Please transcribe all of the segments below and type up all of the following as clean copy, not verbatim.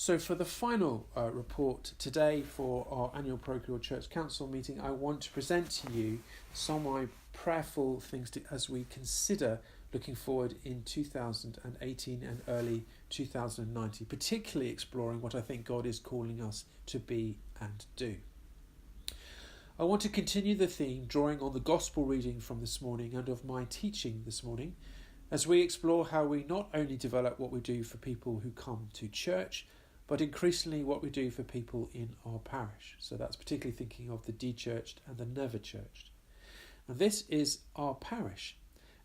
So for the final report today for our annual Parochial Church Council meeting, I want to present to you some of my prayerful things as we consider looking forward in 2018 and early 2019, particularly exploring what I think God is calling us to be and do. I want to continue the theme drawing on the gospel reading from this morning and of my teaching this morning as we explore how we not only develop what we do for people who come to church, but increasingly what we do for people in our parish. So that's particularly thinking of the de-churched and the never churched. And this is our parish.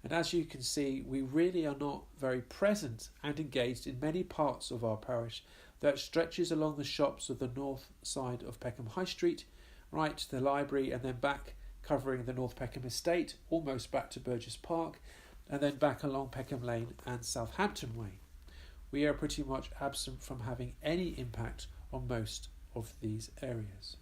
And as you can see, we really are not very present and engaged in many parts of our parish that stretches along the shops of the north side of Peckham High Street, right to the library, and then back covering the North Peckham estate, almost back to Burgess Park, and then back along Peckham Lane and Southampton Way. We are pretty much absent from having any impact on most of these areas.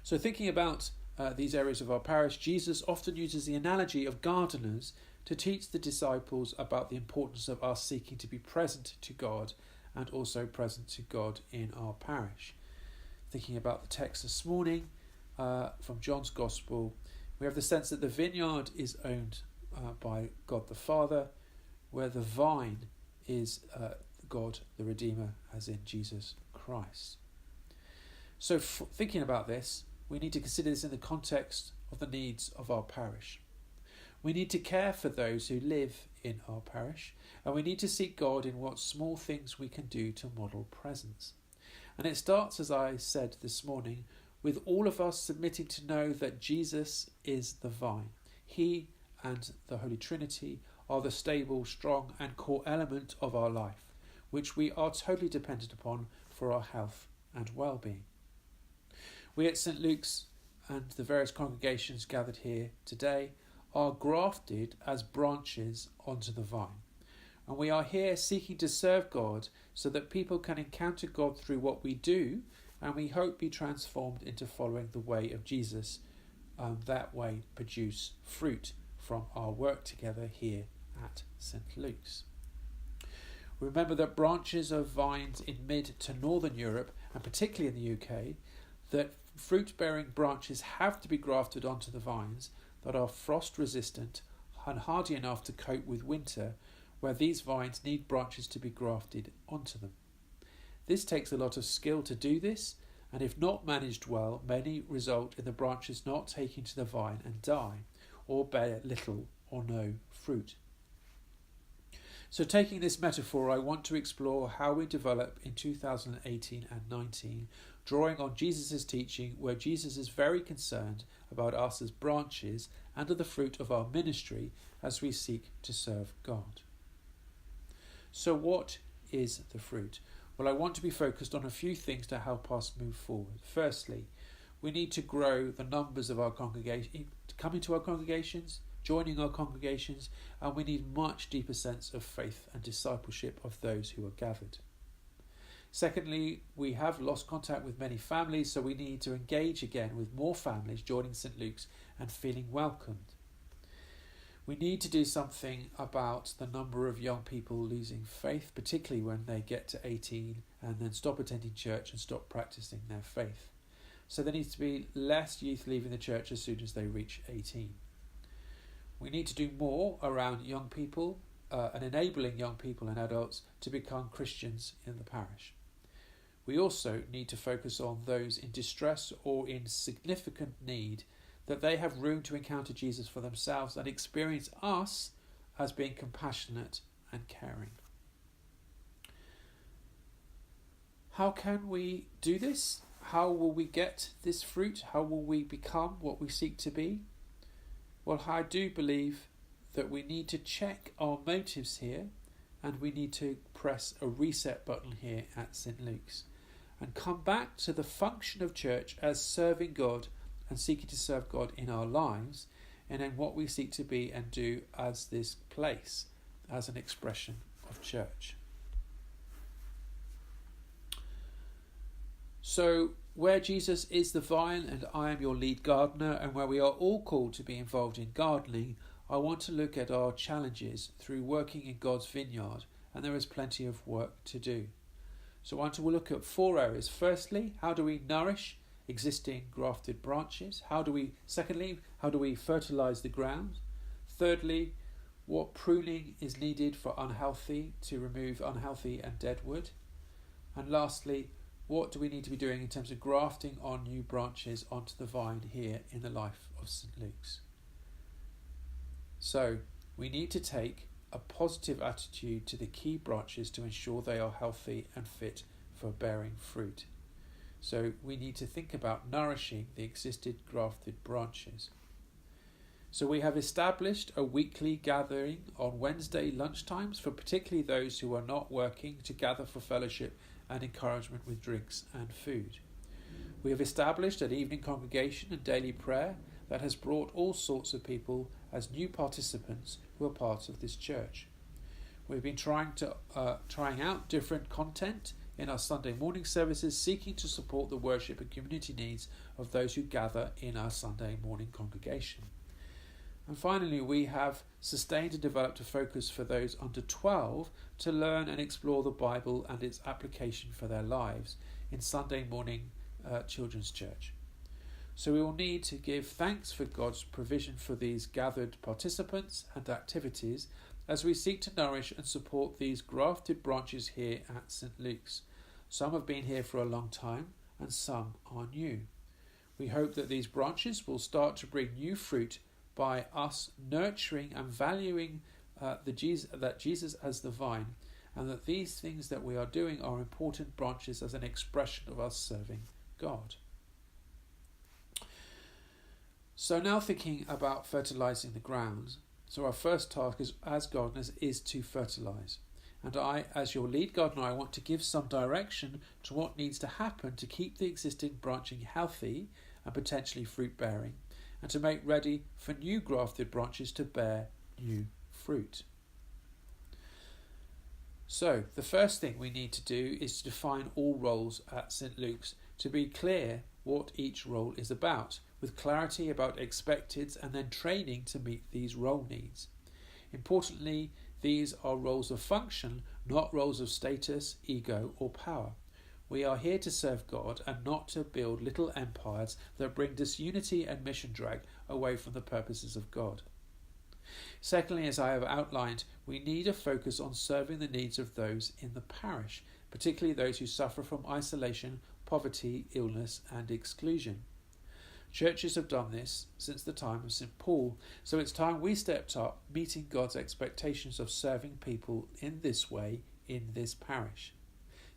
So thinking about these areas of our parish, Jesus often uses the analogy of gardeners to teach the disciples about the importance of us seeking to be present to God and also present to God in our parish. Thinking about the text this morning from John's Gospel, we have the sense that the vineyard is owned by God the Father, where the vine is God the Redeemer, as in Jesus Christ. So thinking about this, we need to consider this in the context of the needs of our parish. We need to care for those who live in our parish, and we need to seek God in what small things we can do to model presence. And it starts, as I said this morning, with all of us submitting to know that Jesus is the vine. He and the Holy Trinity are the stable, strong and core element of our life, which we are totally dependent upon for our health and well-being. We at St Luke's and the various congregations gathered here today are grafted as branches onto the vine. And we are here seeking to serve God so that people can encounter God through what we do, and we hope be transformed into following the way of Jesus, and that way produce fruit from our work together here at St Luke's. Remember that branches of vines in mid to northern Europe, and particularly in the UK, that fruit-bearing branches have to be grafted onto the vines that are frost-resistant and hardy enough to cope with winter, where these vines need branches to be grafted onto them. This takes a lot of skill to do this, and if not managed well, many result in the branches not taking to the vine and die, or bear little or no fruit. So taking this metaphor, I want to explore how we develop in 2018 and 19, drawing on Jesus' teaching, where Jesus is very concerned about us as branches and of the fruit of our ministry as we seek to serve God. So what is the fruit? Well, I want to be focused on a few things to help us move forward. Firstly, we need to grow the numbers of our congregation, coming to our congregations, joining our congregations, and we need much deeper sense of faith and discipleship of those who are gathered. Secondly, we have lost contact with many families, so we need to engage again with more families joining St Luke's and feeling welcomed. We need to do something about the number of young people losing faith, particularly when they get to 18 and then stop attending church and stop practicing their faith. So there needs to be less youth leaving the church as soon as they reach 18. We need to do more around young people and enabling young people and adults to become Christians in the parish. We also need to focus on those in distress or in significant need, that they have room to encounter Jesus for themselves and experience us as being compassionate and caring. How can we do this? How will we get this fruit? How will we become what we seek to be? Well, I do believe that we need to check our motives here, and we need to press a reset button here at St Luke's and come back to the function of church as serving God and seeking to serve God in our lives, and in what we seek to be and do as this place, as an expression of church. So, where Jesus is the vine and I am your lead gardener, and where we are all called to be involved in gardening, I want to look at our challenges through working in God's vineyard, and there is plenty of work to do. So I want to look at 4 areas. Firstly, how do we nourish existing grafted branches? Secondly, how do we fertilise the ground? Thirdly, what pruning is needed to remove unhealthy and dead wood? And lastly, what do we need to be doing in terms of grafting on new branches onto the vine here in the life of St. Luke's? So we need to take a positive attitude to the key branches to ensure they are healthy and fit for bearing fruit. So we need to think about nourishing the existing grafted branches. So we have established a weekly gathering on Wednesday lunchtimes for particularly those who are not working to gather for fellowship and encouragement with drinks and food. We have established an evening congregation and daily prayer that has brought all sorts of people as new participants who are part of this church. We've been trying out different content in our Sunday morning services, seeking to support the worship and community needs of those who gather in our Sunday morning congregation. And finally, we have sustained and developed a focus for those under 12 to learn and explore the Bible and its application for their lives in Sunday morning children's church. So we will need to give thanks for God's provision for these gathered participants and activities as we seek to nourish and support these grafted branches here at St. Luke's. Some have been here for a long time and some are new. We hope that these branches will start to bring new fruit by us nurturing and valuing Jesus as the vine, and that these things that we are doing are important branches as an expression of us serving God. So now thinking about fertilising the ground. So our first task as gardeners is to fertilise. And I, as your lead gardener, I want to give some direction to what needs to happen to keep the existing branching healthy and potentially fruit bearing, and to make ready for new grafted branches to bear new fruit. So the first thing we need to do is to define all roles at St. Luke's, to be clear what each role is about, with clarity about expected and then training to meet these role needs. Importantly, these are roles of function, not roles of status, ego or power. We are here to serve God and not to build little empires that bring disunity and mission drag away from the purposes of God. Secondly, as I have outlined, we need a focus on serving the needs of those in the parish, particularly those who suffer from isolation, poverty, illness and exclusion. Churches have done this since the time of St. Paul, so it's time we stepped up, meeting God's expectations of serving people in this way in this parish.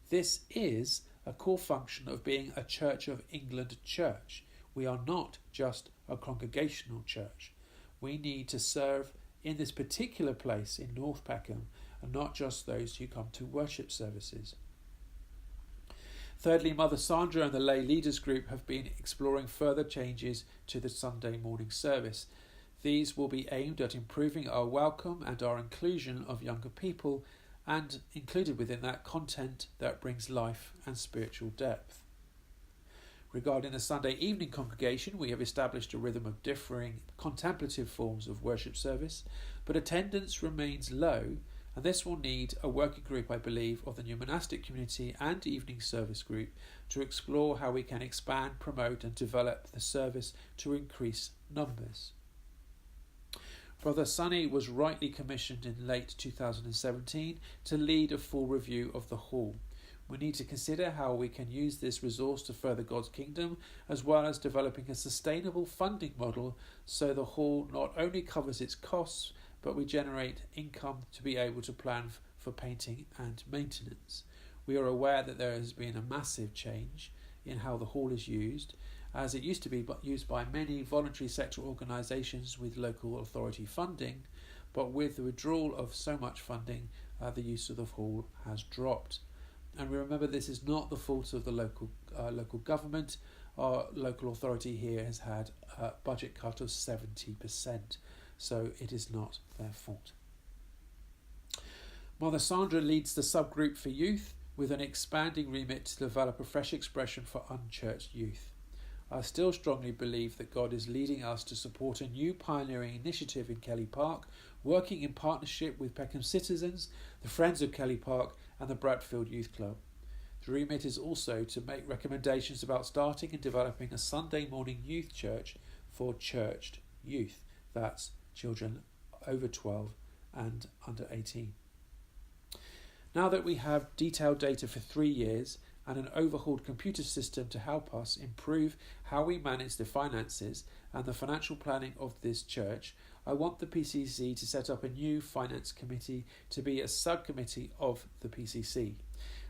This is a core function of being a Church of England church. We are not just a congregational church. We need to serve in this particular place in North Peckham and not just those who come to worship services. Thirdly, Mother Sandra and the lay leaders group have been exploring further changes to the Sunday morning service. These will be aimed at improving our welcome and our inclusion of younger people, and included within that content that brings life and spiritual depth. Regarding the Sunday evening congregation, we have established a rhythm of differing contemplative forms of worship service, but attendance remains low, and this will need a working group, I believe, of the new monastic community and evening service group to explore how we can expand, promote and develop the service to increase numbers. Brother Sonny was rightly commissioned in late 2017 to lead a full review of the hall. We need to consider how we can use this resource to further God's kingdom, as well as developing a sustainable funding model so the hall not only covers its costs, but we generate income to be able to plan for painting and maintenance. We are aware that there has been a massive change in how the hall is used, as it used to be used by many voluntary sector organisations with local authority funding, but with the withdrawal of so much funding, the use of the hall has dropped. And we remember this is not the fault of the local government. Our local authority here has had a budget cut of 70%, so it is not their fault. Mother Sandra leads the subgroup for youth with an expanding remit to develop a fresh expression for unchurched youth. I still strongly believe that God is leading us to support a new pioneering initiative in Kelly Park, working in partnership with Peckham Citizens, the Friends of Kelly Park and the Bradfield Youth Club. The remit is also to make recommendations about starting and developing a Sunday morning youth church for churched youth. That's children over 12 and under 18. Now that we have detailed data for 3 years and an overhauled computer system to help us improve how we manage the finances and the financial planning of this church, I want the PCC to set up a new finance committee to be a subcommittee of the PCC,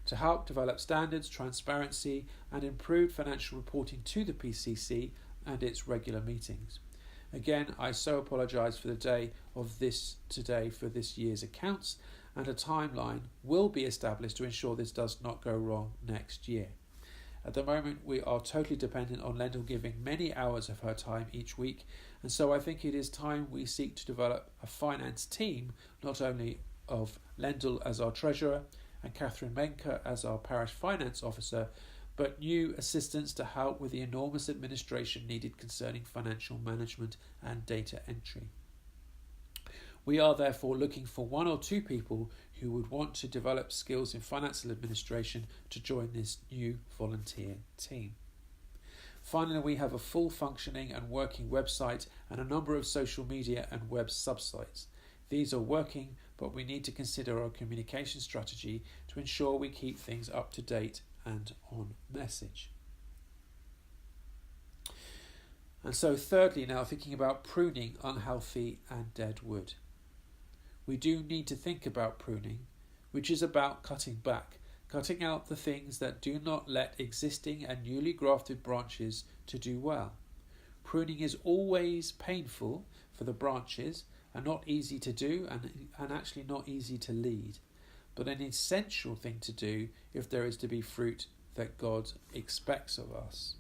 to help develop standards, transparency and improved financial reporting to the PCC and its regular meetings. Again, I so apologise for the day of this today for this year's accounts, and a timeline will be established to ensure this does not go wrong next year. At the moment, we are totally dependent on Lendl giving many hours of her time each week, and so I think it is time we seek to develop a finance team, not only of Lendl as our treasurer and Catherine Menker as our parish finance officer, but new assistants to help with the enormous administration needed concerning financial management and data entry. We are therefore looking for 1 or 2 people who would want to develop skills in financial administration to join this new volunteer team. Finally, we have a full functioning and working website and a number of social media and web subsites. These are working, but we need to consider our communication strategy to ensure we keep things up to date and on message. And so thirdly, now thinking about pruning unhealthy and dead wood. We do need to think about pruning, which is about cutting back, cutting out the things that do not let existing and newly grafted branches to do well. Pruning is always painful for the branches and not easy to do and actually not easy to lead, but an essential thing to do if there is to be fruit that God expects of us.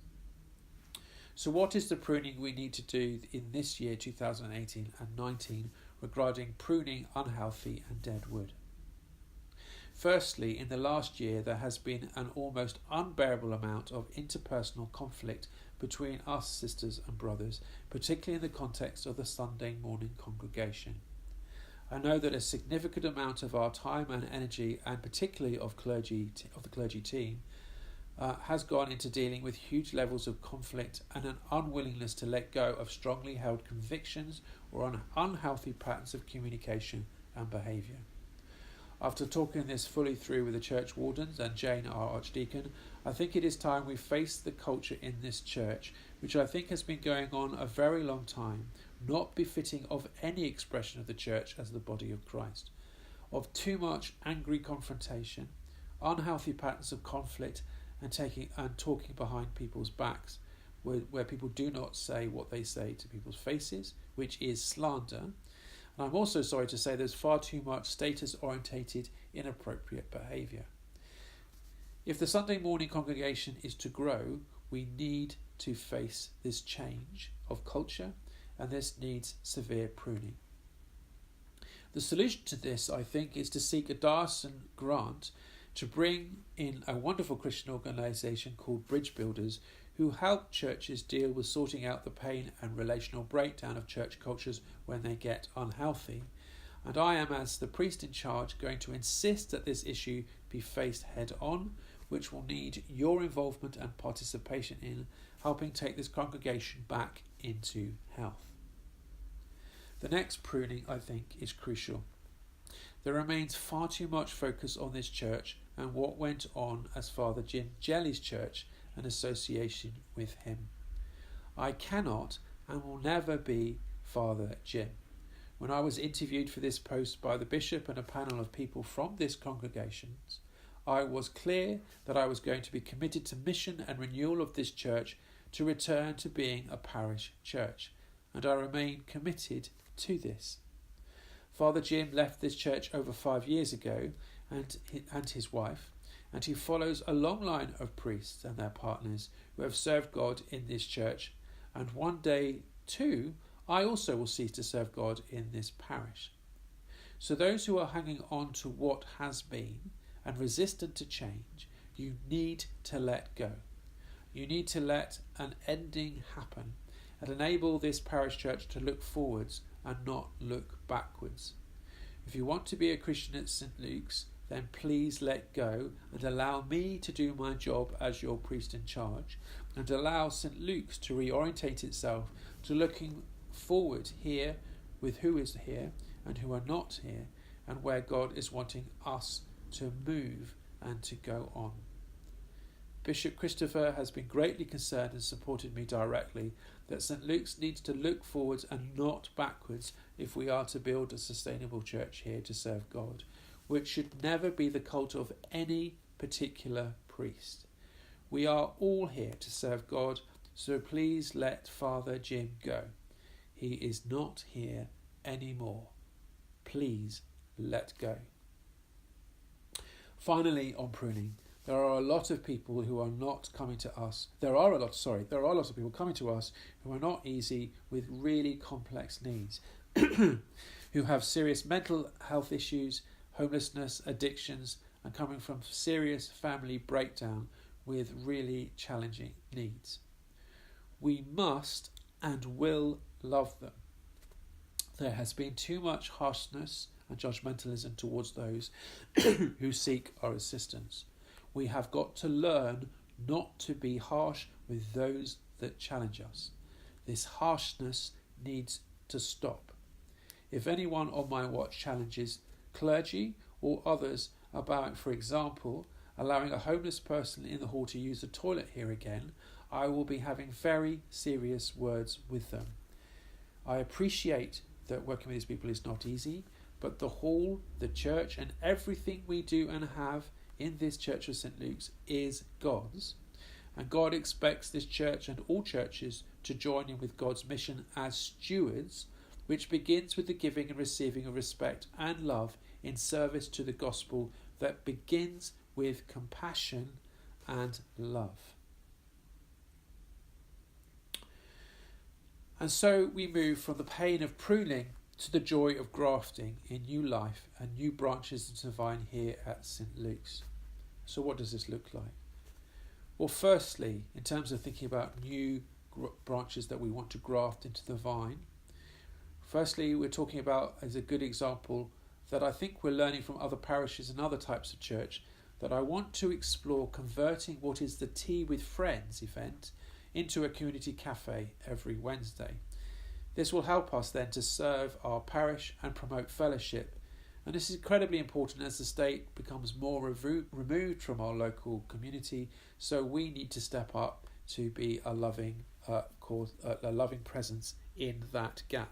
So what is the pruning we need to do in this year 2018 and 19 regarding pruning unhealthy and dead wood? Firstly, in the last year there has been an almost unbearable amount of interpersonal conflict between us sisters and brothers, particularly in the context of the Sunday morning congregation. I know that a significant amount of our time and energy, and particularly of the clergy team, has gone into dealing with huge levels of conflict and an unwillingness to let go of strongly held convictions or unhealthy patterns of communication and behaviour. After talking this fully through with the church wardens and Jane, our archdeacon, I think it is time we face the culture in this church, which I think has been going on a very long time, not befitting of any expression of the church as the body of Christ, of too much angry confrontation, unhealthy patterns of conflict, and talking behind people's backs, where people do not say what they say to people's faces, which is slander. And I'm also sorry to say there's far too much status-orientated, inappropriate behaviour. If the Sunday morning congregation is to grow, we need to face this change of culture, and this needs severe pruning. The solution to this, I think, is to seek a diocesan grant to bring in a wonderful Christian organisation called Bridge Builders, who help churches deal with sorting out the pain and relational breakdown of church cultures when they get unhealthy. And I am, as the priest in charge, going to insist that this issue be faced head on, which will need your involvement and participation in helping take this congregation back into health. The next pruning, I think, is crucial. There remains far too much focus on this church and what went on as Father Jim Jelly's church and association with him. I cannot and will never be Father Jim. When I was interviewed for this post by the bishop and a panel of people from this congregation, I was clear that I was going to be committed to mission and renewal of this church to return to being a parish church, and I remain committed to this. Father Jim left this church over 5 years ago, and his wife, and he follows a long line of priests and their partners who have served God in this church, and one day too I also will cease to serve God in this parish. So those who are hanging on to what has been and resistant to change, you need to let go. You need to let an ending happen and enable this parish church to look forwards and not look backwards. If you want to be a Christian at St. Luke's, then please let go and allow me to do my job as your priest in charge, and allow St. Luke's to reorientate itself to looking forward here with who is here and who are not here, and where God is wanting us to move and to go on. Bishop Christopher has been greatly concerned and supported me directly that St. Luke's needs to look forwards and not backwards if we are to build a sustainable church here to serve God, which should never be the cult of any particular priest. We are all here to serve God, so please let Father Jim go. He is not here anymore. Please let go. Finally, on pruning, there are a lot of people who are not coming to us. There are a lot of people coming to us who are not easy with really complex needs, who have serious mental health issues, homelessness, addictions, and coming from serious family breakdown with really challenging needs. We must and will love them. There has been too much harshness and judgmentalism towards those who seek our assistance. We have got to learn not to be harsh with those that challenge us. This harshness needs to stop. If anyone on my watch challenges clergy or others about, for example, allowing a homeless person in the hall to use the toilet here again, I will be having very serious words with them. I appreciate that working with these people is not easy, but the hall, the church, and everything we do and have in this Church of St. Luke's is God's, and God expects this church and all churches to join in with God's mission as stewards, which begins with the giving and receiving of respect and love in service to the gospel that begins with compassion and love. And so we move from the pain of pruning to the joy of grafting in new life and new branches into the vine here at St. Luke's. So what does this look like? Well, firstly, in terms of thinking about new branches that we want to graft into the vine, firstly, we're talking about, as a good example, that I think we're learning from other parishes and other types of church, that I want to explore converting what is the Tea with Friends event into a community cafe every Wednesday. This will help us then to serve our parish and promote fellowship. And this is incredibly important as the state becomes more removed from our local community. So we need to step up to be a loving presence in that gap.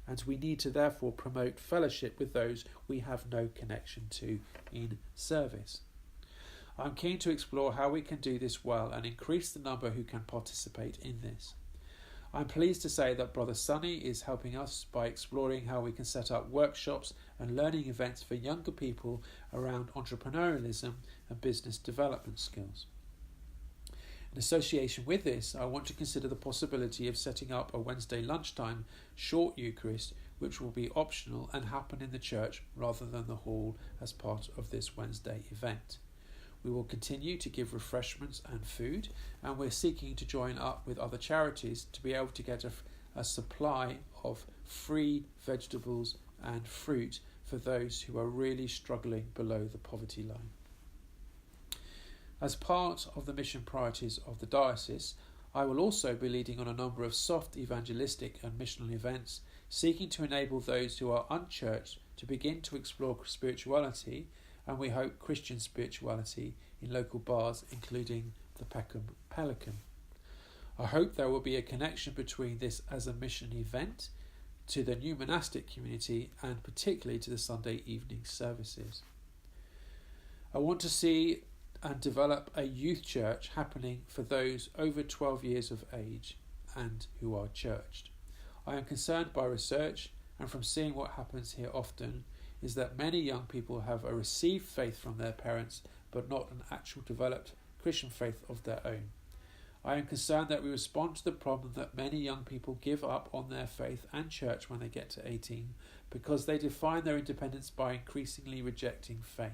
And we need to therefore promote fellowship with those we have no connection to in service. I'm keen to explore how we can do this well and increase the number who can participate in this. I'm pleased to say that Brother Sonny is helping us by exploring how we can set up workshops and learning events for younger people around entrepreneurialism and business development skills. In association with this, I want to consider the possibility of setting up a Wednesday lunchtime short Eucharist, which will be optional and happen in the church rather than the hall as part of this Wednesday event. We will continue to give refreshments and food, and we're seeking to join up with other charities to be able to get a supply of free vegetables and fruit for those who are really struggling below the poverty line. As part of the mission priorities of the diocese, I will also be leading on a number of soft evangelistic and missional events, seeking to enable those who are unchurched to begin to explore spirituality, and we hope Christian spirituality, in local bars including the Peckham Pelican. I hope there will be a connection between this as a mission event to the new monastic community and particularly to the Sunday evening services. I want to see and develop a youth church happening for those over 12 years of age and who are churched. I am concerned by research, and from seeing what happens here often, is that many young people have a received faith from their parents but not an actual developed Christian faith of their own. I am concerned that we respond to the problem that many young people give up on their faith and church when they get to 18 because they define their independence by increasingly rejecting faith.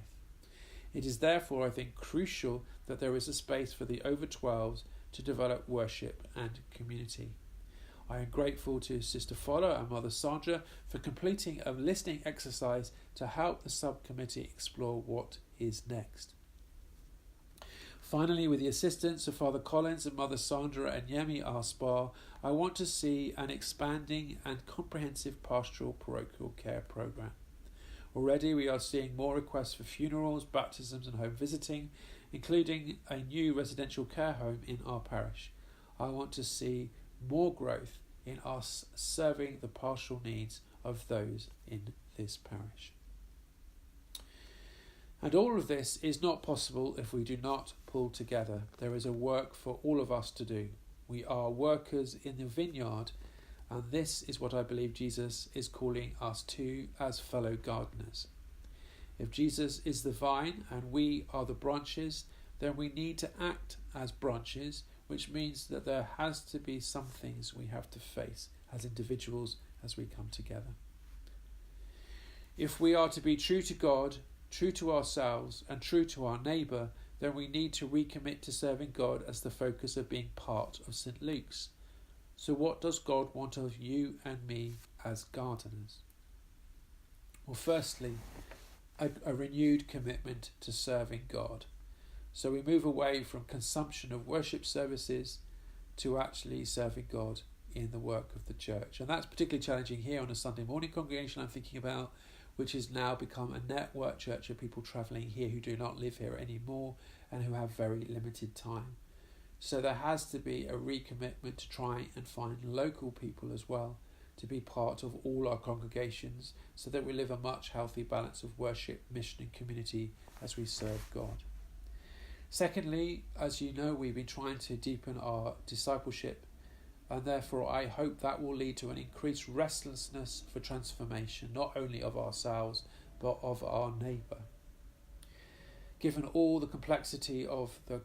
It is therefore, I think, crucial that there is a space for the over 12s to develop worship and community. I am grateful to Sister Fowler and Mother Sandra for completing a listening exercise to help the subcommittee explore what is next. Finally, with the assistance of Father Collins and Mother Sandra and Yemi Arspar, I want to see an expanding and comprehensive pastoral parochial care programme. Already we are seeing more requests for funerals, baptisms and home visiting, including a new residential care home in our parish. I want to see more growth in us serving the pastoral needs of those in this parish. And all of this is not possible if we do not pull together. There is a work for all of us to do. We are workers in the vineyard, and this is what I believe Jesus is calling us to as fellow gardeners. If Jesus is the vine and we are the branches, then we need to act as branches, which means that there has to be some things we have to face as individuals as we come together. If we are to be true to God, true to ourselves and true to our neighbour, then we need to recommit to serving God as the focus of being part of St. Luke's. So what does God want of you and me as gardeners? Well, firstly, a renewed commitment to serving God. So we move away from consumption of worship services to actually serving God in the work of the church. And that's particularly challenging here on a Sunday morning congregation I'm thinking about, which has now become a network church of people travelling here who do not live here anymore and who have very limited time. So there has to be a recommitment to try and find local people as well to be part of all our congregations so that we live a much healthy balance of worship, mission and community as we serve God. Secondly, as you know, we've been trying to deepen our discipleship, and therefore I hope that will lead to an increased restlessness for transformation, not only of ourselves, but of our neighbour. Given all the complexity of the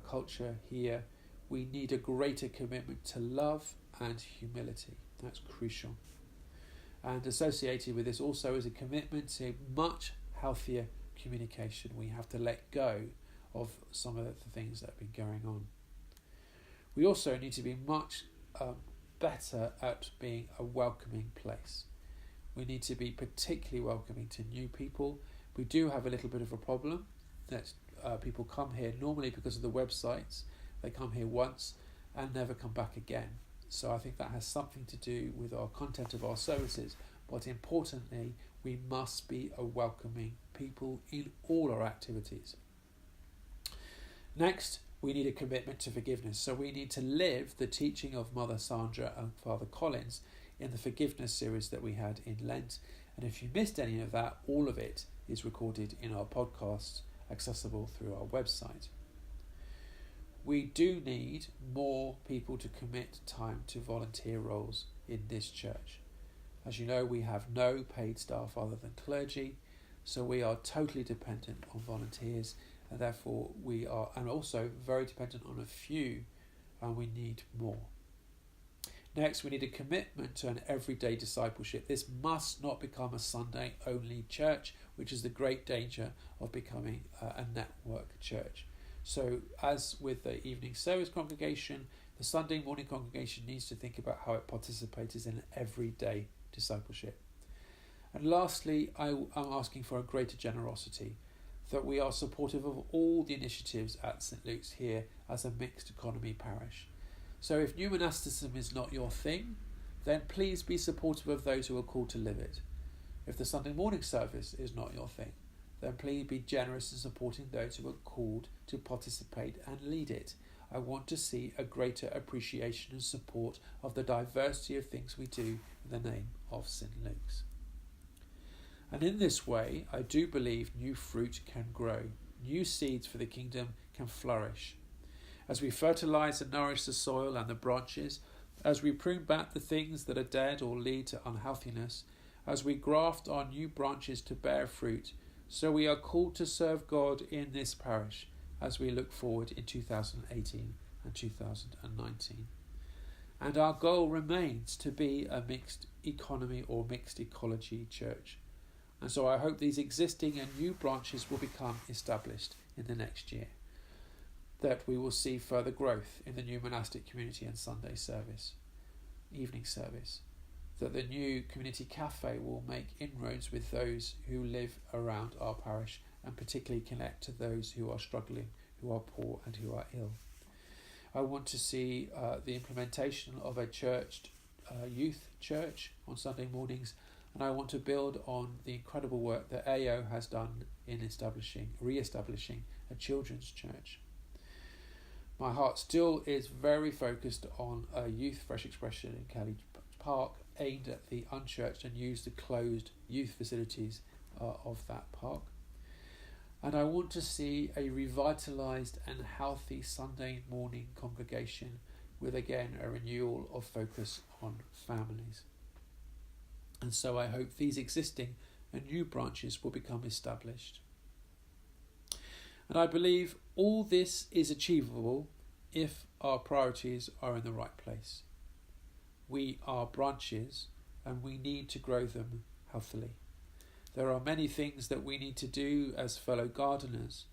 culture here, we need a greater commitment to love and humility. That's crucial. And associated with this also is a commitment to much healthier communication. We have to let go of some of the things that have been going on. We also need to be much better at being a welcoming place. We need to be particularly welcoming to new people. We do have a little bit of a problem that people come here normally because of the websites. They come here once and never come back again. So I think that has something to do with our content of our services. But importantly, we must be a welcoming people in all our activities. Next, we need a commitment to forgiveness. So we need to live the teaching of Mother Sandra and Father Collins in the forgiveness series that we had in Lent. And if you missed any of that, all of it is recorded in our podcasts, accessible through our website. We do need more people to commit time to volunteer roles in this church. As you know, we have no paid staff other than clergy, so we are totally dependent on volunteers, and therefore we are, and also very dependent on a few, and we need more. Next, we need a commitment to an everyday discipleship. This must not become a Sunday-only church, which is the great danger of becoming a network church. So, as with the evening service congregation, the Sunday morning congregation needs to think about how it participates in everyday discipleship. And lastly, I'm asking for a greater generosity, that we are supportive of all the initiatives at St. Luke's here as a mixed economy parish. So if new monasticism is not your thing, then please be supportive of those who are called to live it. If the Sunday morning service is not your thing, then please be generous in supporting those who are called to participate and lead it. I want to see a greater appreciation and support of the diversity of things we do in the name of St. Luke's. And in this way, I do believe new fruit can grow, new seeds for the kingdom can flourish. As we fertilise and nourish the soil and the branches, as we prune back the things that are dead or lead to unhealthiness, as we graft our new branches to bear fruit, so we are called to serve God in this parish as we look forward in 2018 and 2019. And our goal remains to be a mixed economy or mixed ecology church. And so I hope these existing and new branches will become established in the next year, that we will see further growth in the new monastic community and Sunday service. evening service, that the new community cafe will make inroads with those who live around our parish and particularly connect to those who are struggling, who are poor and who are ill. I want to see the implementation of a youth church on Sunday mornings, and I want to build on the incredible work that AO has done in re-establishing a children's church. My heart still is very focused on a youth fresh expression in Kelly Park aimed at the unchurched and use the closed youth facilities of that park. And I want to see a revitalised and healthy Sunday morning congregation with again a renewal of focus on families. And so I hope these existing and new branches will become established. And I believe all this is achievable if our priorities are in the right place. We are branches and we need to grow them healthily. There are many things that we need to do as fellow gardeners,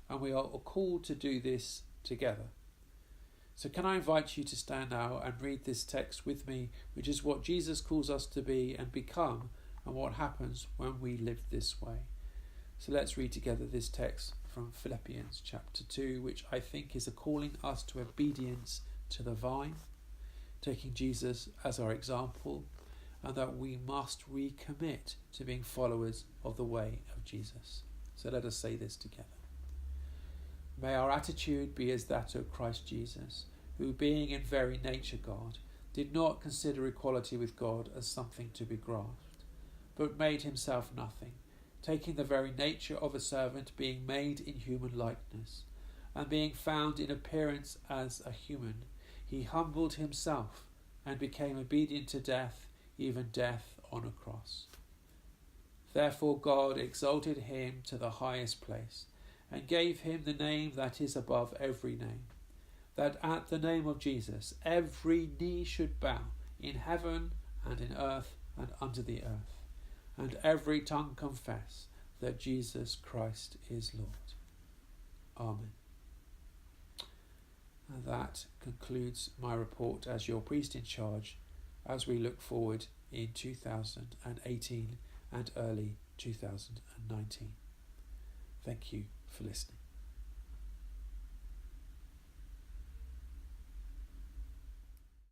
and we are called to do this together. So can I invite you to stand now and read this text with me, which is what Jesus calls us to be and become, and what happens when we live this way. So let's read together this text from Philippians chapter 2, which I think is calling us to obedience to the vine, taking Jesus as our example, and that we must recommit to being followers of the way of Jesus. So let us say this together. May our attitude be as that of Christ Jesus, who being in very nature God, did not consider equality with God as something to be grasped, but made himself nothing, taking the very nature of a servant, being made in human likeness, and being found in appearance as a human, he humbled himself and became obedient to death, even death on a cross. Therefore God exalted him to the highest place, and gave him the name that is above every name, that at the name of Jesus every knee should bow, in heaven and in earth and under the earth, and every tongue confess that Jesus Christ is Lord. Amen. And that concludes my report as your priest in charge as we look forward in 2018 and early 2019. Thank you for listening.